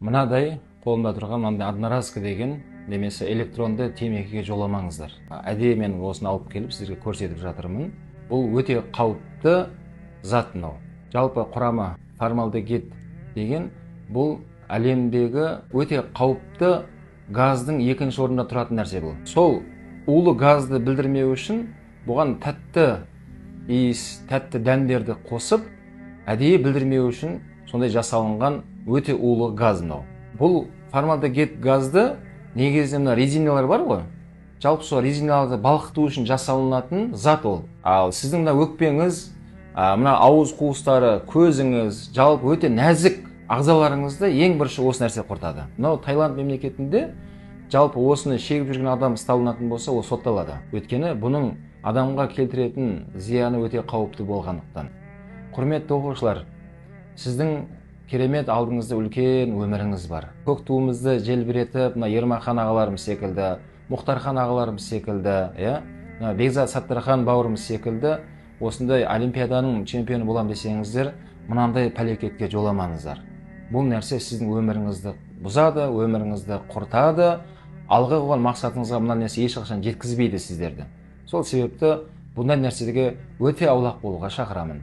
Мынадай қолымда тұрған мынандай одноразка деген немесе электронды темекіге жоламаңыздар. Әдейі мен осыны алып келіп сіздерге көрсетіп жатырмын. Бұл өте қауіпті зат мынау. Жалпы құрамы формальдегид деген бұл әлемдегі өте қауіпті газдың екінші орында тұратын нәрсе бұл. Сол улы газды білдірмеу үшін бұған тәтті иіс, тәтті дәмдерді қосып, әдейі білдірмеу үшін сондай жасалынған өте улы газ мынау. Бұл формальдегид газды негізінде мына резиналар бар ғой. Жалпы сол резиналарды балқыту үшін жасалынатын зат ол. Ал сіздің мына өкпеңіз, мына ауыз қуыстары, көзіңіз, жалпы өте нәзік ағзаларыңызды ең бірінші осы нәрсе құртады. Мынау Таиланд мемлекетінде жалпы осыны шегіп жүрген адам ұсталынатын болса, ол сотталады. Өйткені бұның адамға келтіретін зияны өте қауіпті болғандықтан. Құрметті оқушылар, сіздің керемет алдыңызда үлкен өміріңіз бар. Көк туымызды желбіретіп, мына Ермахан ағаларымыз секілді, Мұхтархан ағаларымыз секілді, Бекзат Саттархан бауырымыз секілді, осындай олимпиаданың чемпионы болам десеңіздер, мынандай пәлекетке жоламаңыздар. Бұл нәрсе сіздің өміріңізді бұзады, өміріңізді құртады, алға қойған мақсатыңызға мына нәрсе ешқашан жеткізбейді сіздерді. Сол себепті бұндай нәрседегі өте аулақ болуға шақырамын.